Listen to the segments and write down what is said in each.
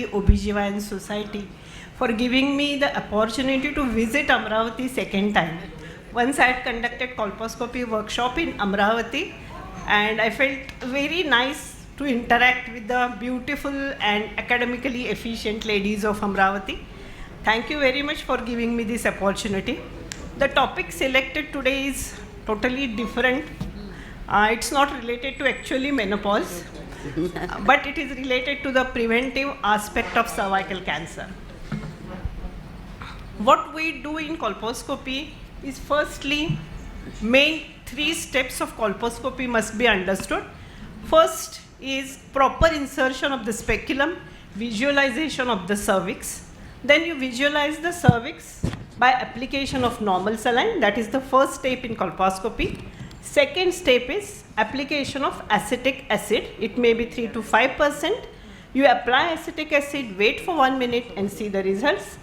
OBGYN Society for giving me the opportunity to visit Amravati second time. Once I had conducted colposcopy workshop in Amravati and I felt very nice to interact with the beautiful and academically efficient ladies of Amravati. Thank you very much for giving me this opportunity. The topic selected today is totally different. It's not related to actually menopause, but it is related to the preventive aspect of cervical cancer. What we do in colposcopy is firstly, main 3 steps of colposcopy must be understood. First is proper insertion of the speculum, visualization of the cervix. Then you visualize the cervix by application of normal saline. That is the first step in colposcopy. Second step is application of acetic acid. It may be 3 to 5%. You apply acetic acid, wait for 1 minute and see the results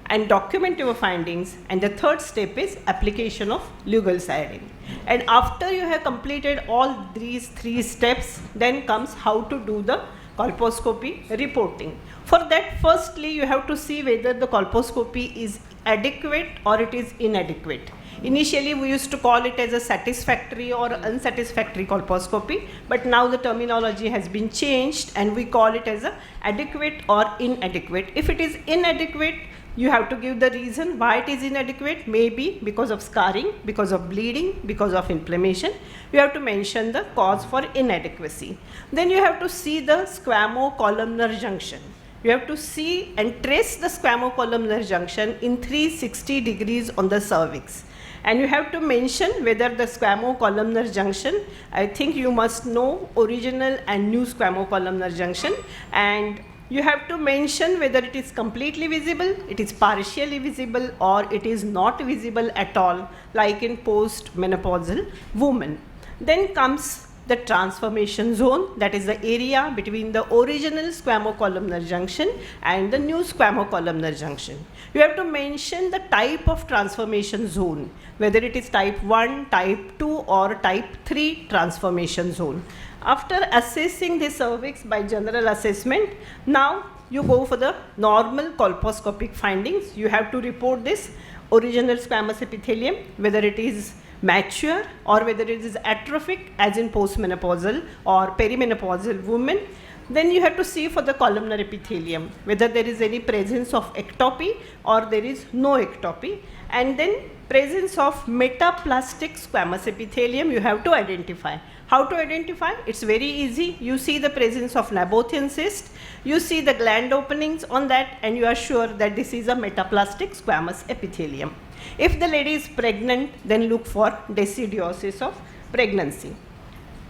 and document your findings. And the third step is application of lugolcyrine. And after you have completed all these 3 steps, then comes how to do the colposcopy reporting. For that, firstly, you have to see whether the colposcopy is adequate or it is inadequate. Initially, we used to call it as a satisfactory or unsatisfactory colposcopy, but now the terminology has been changed and we call it as a adequate or inadequate. If it is inadequate, you have to give the reason why it is inadequate, maybe because of scarring, because of bleeding, because of inflammation. You have to mention the cause for inadequacy. Then you have to see the squamo-columnar junction. You have to see and trace the squamo-columnar junction in 360 degrees on the cervix. And you have to mention whether the squamo-columnar junction, I think you must know original and new squamo-columnar junction, and you have to mention whether it is completely visible, it is partially visible, or it is not visible at all, like in post-menopausal women. Then comes the transformation zone, that is the area between the original squamo-columnar junction and the new squamo-columnar junction. You have to mention the type of transformation zone, whether it is type 1, type 2 or type 3 transformation zone. After assessing the cervix by general assessment, now you go for the normal colposcopic findings. You have to report this original squamous epithelium, whether it is mature or whether it is atrophic as in postmenopausal or perimenopausal women. Then you have to see for the columnar epithelium whether there is any presence of ectopy or there is no ectopy, and then presence of metaplastic squamous epithelium you have to identify. How to identify? It's very easy. You see the presence of Nabothian cyst, you see the gland openings on that, and you are sure that this is a metaplastic squamous epithelium. If the lady is pregnant, then look for decidiosis of pregnancy.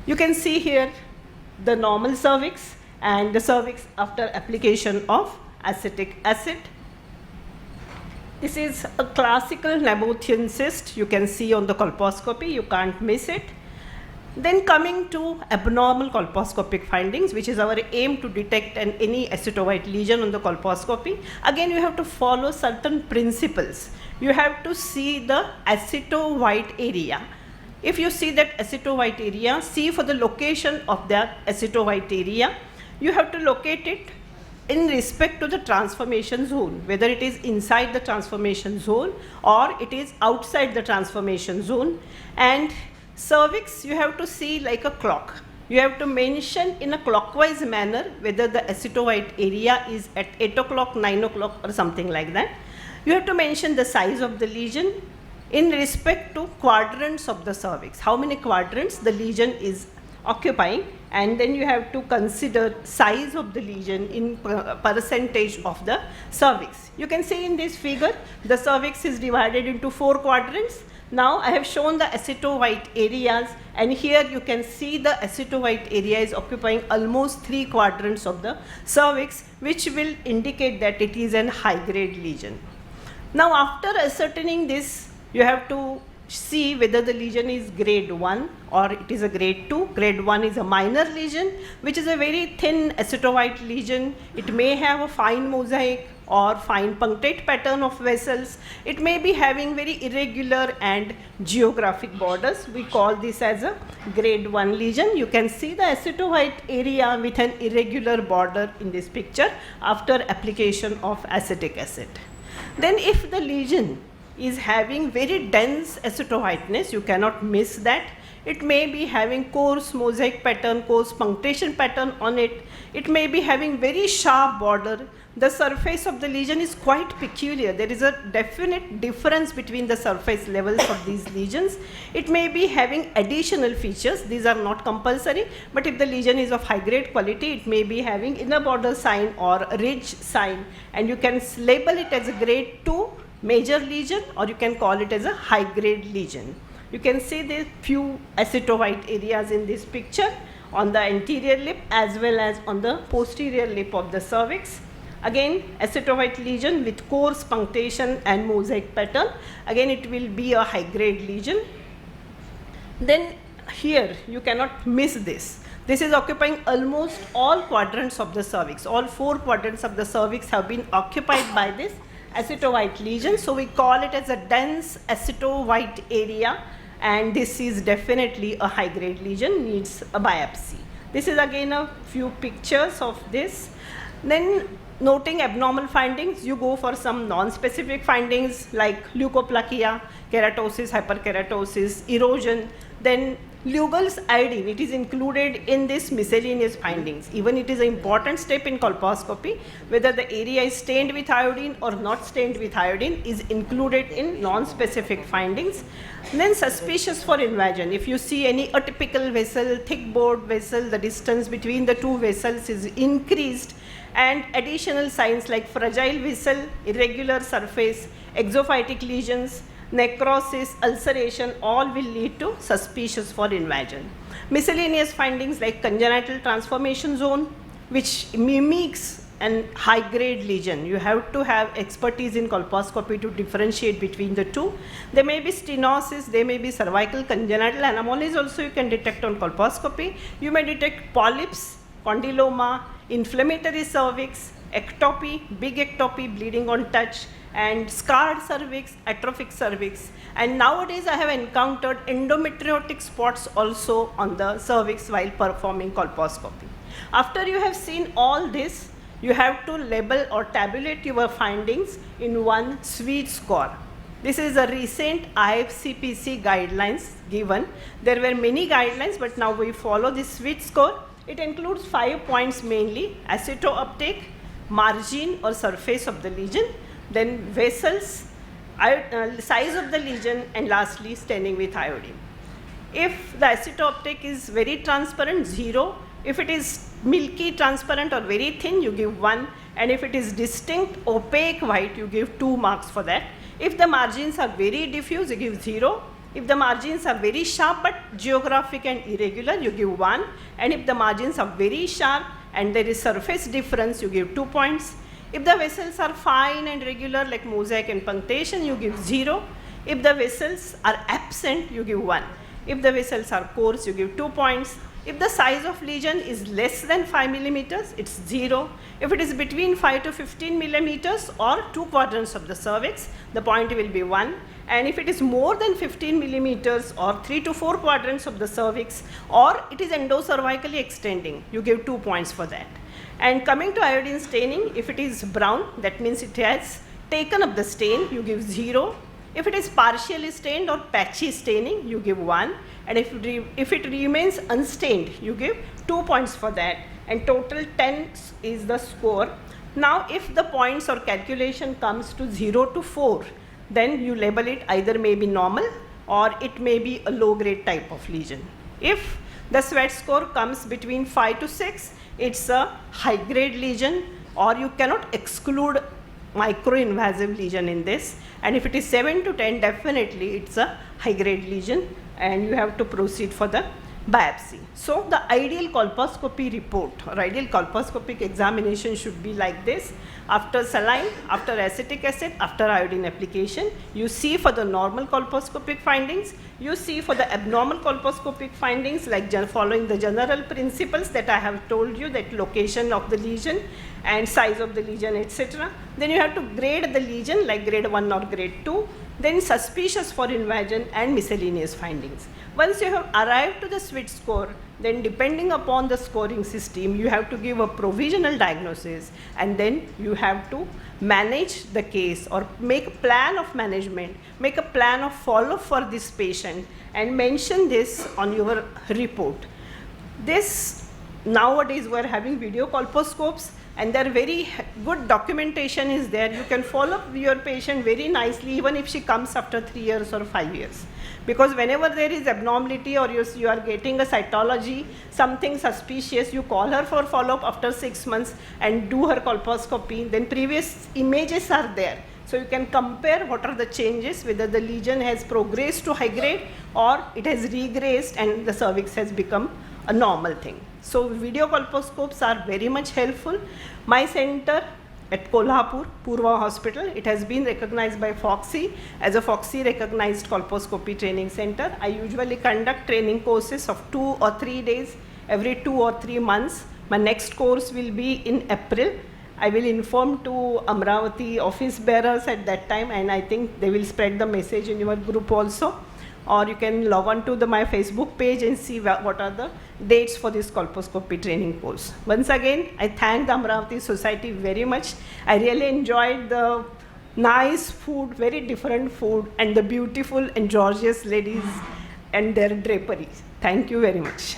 You can see here the normal cervix and the cervix after application of acetic acid. This is a classical Nabothian cyst. You can see on the colposcopy, you can't miss it. Then coming to abnormal colposcopic findings, which is our aim to detect any acetovite lesion on the colposcopy. Again, you have to follow certain principles. You have to see the acetovite area. If you see that acetovite area, see for the location of that acetovite area. You have to locate it in respect to the transformation zone, whether it is inside the transformation zone or it is outside the transformation zone. And cervix, you have to see like a clock. You have to mention in a clockwise manner whether the acetovite area is at 8 o'clock, 9 o'clock or something like that. You have to mention the size of the lesion in respect to quadrants of the cervix, how many quadrants the lesion is occupying, and then you have to consider size of the lesion in percentage of the cervix. You can see in this figure the cervix is divided into 4 quadrants. Now I have shown the acetovite areas, and here you can see the acetovite area is occupying almost 3 quadrants of the cervix, which will indicate that it is an high grade lesion. Now after ascertaining this, you have to see whether the lesion is grade 1 or it is a grade 2. Grade 1 is a minor lesion, which is a very thin acetovite lesion. It may have a fine mosaic or fine punctate pattern of vessels. It may be having very irregular and geographic borders. We call this as a grade 1 lesion. You can see the acetohyte area with an irregular border in this picture after application of acetic acid. Then if the lesion is having very dense acetohyteness, you cannot miss that. It may be having coarse mosaic pattern, coarse punctation pattern on it. It may be having very sharp border. The surface of the lesion is quite peculiar. There is a definite difference between the surface levels of these lesions. It may be having additional features. These are not compulsory, but if the lesion is of high grade quality, it may be having inner border sign or ridge sign, and you can label it as a grade 2 major lesion, or you can call it as a high grade lesion. You can see the few acetohyte areas in this picture on the anterior lip as well as on the posterior lip of the cervix. Again, acetohyte lesion with coarse punctation and mosaic pattern. Again, it will be a high grade lesion. Then here you cannot miss this. This is occupying almost all quadrants of the cervix. All 4 quadrants of the cervix have been occupied by this acetohyte lesion. So we call it as a dense acetohyte area, and this is definitely a high grade lesion, needs a biopsy. This is again a few pictures of this. Then noting abnormal findings, you go for some non-specific findings like leukoplakia, keratosis, hyperkeratosis, erosion. Then Lugol's iodine, it is included in this miscellaneous findings. Even it is an important step in colposcopy. Whether the area is stained with iodine or not stained with iodine is included in non-specific findings. Then suspicious for invasion. If you see any atypical vessel, thick bored vessel, the distance between the 2 vessels is increased, and additional signs like fragile vessel, irregular surface, exophytic lesions, necrosis, ulceration, all will lead to suspicious for invasion. Miscellaneous findings like congenital transformation zone, which mimics an high grade lesion. You have to have expertise in colposcopy to differentiate between the two. There may be stenosis, there may be cervical congenital anomalies also you can detect on colposcopy. You may detect polyps, condyloma, inflammatory cervix, ectopy, big ectopy, bleeding on touch, and scarred cervix, atrophic cervix. And nowadays I have encountered endometriotic spots also on the cervix while performing colposcopy. After you have seen all this, you have to label or tabulate your findings in one sweet score. This is a recent IFCPC guidelines given. There were many guidelines, but now we follow this sweet score. It includes 5 points mainly: aceto uptake, margin or surface of the lesion, then vessels, size of the lesion, and lastly staining with iodine. If the aceto uptake is very transparent, 0. If it is milky, transparent or very thin, you give 1, and if it is distinct, opaque white, you give 2 marks for that. If the margins are very diffuse, you give 0. If the margins are very sharp but geographic and irregular, you give 1, and if the margins are very sharp and there is surface difference, you give 2 points. If the vessels are fine and regular like mosaic and punctation, you give 0. If the vessels are absent, you give 1. If the vessels are coarse, you give 2 points. If the size of lesion is less than 5 millimeters, it's 0. If it is between 5 to 15 millimeters or 2 quadrants of the cervix, the point will be 1. And if it is more than 15 millimeters or 3 to 4 quadrants of the cervix, or it is endocervically extending, you give 2 points for that. And coming to iodine staining, if it is brown, that means it has taken up the stain, you give 0. If it is partially stained or patchy staining, you give 1. And if it remains unstained, you give 2 points for that. And total 10 is the score. Now, if the points or calculation comes to 0 to 4, then you label it either may be normal or it may be a low grade type of lesion. If the sweat score comes between 5 to 6, it's a high grade lesion, or you cannot exclude microinvasive lesion in this. And if it is 7 to 10, definitely it's a high grade lesion and you have to proceed for the biopsy. So the ideal colposcopy report or ideal colposcopic examination should be like this. After saline, after acetic acid, after iodine application, you see for the normal colposcopic findings, you see for the abnormal colposcopic findings, like following the general principles that I have told you, that location of the lesion and size of the lesion, etc. Then you have to grade the lesion like grade 1 or grade 2, then suspicious for invasion and miscellaneous findings. Once you have arrived to the SWIT score, then depending upon the scoring system, you have to give a provisional diagnosis, and then you have to manage the case or make a plan of management, make a plan of follow-up for this patient, and mention this on your report. This nowadays we are having video colposcopes, and there very good documentation is there. You can follow up your patient very nicely even if she comes after 3 years or 5 years. Because whenever there is abnormality or you are getting a cytology, something suspicious, you call her for follow-up after 6 months and do her colposcopy, then previous images are there. So you can compare what are the changes, whether the lesion has progressed to high grade or it has regressed and the cervix has become a normal thing. So video colposcopes are very much helpful. My center at Kolhapur, Purva Hospital, it has been recognized by FOXI as a FOXI recognized colposcopy training center. I usually conduct training courses of 2 or 3 days every 2 or 3 months. My next course will be in April. I will inform to Amravati office bearers at that time, and I think they will spread the message in your group also. Or you can log on to my Facebook page and see what are the dates for this colposcopy training course. Once again, I thank the Amravati Society very much. I really enjoyed the nice food, very different food, and the beautiful and gorgeous ladies and their draperies. Thank you very much.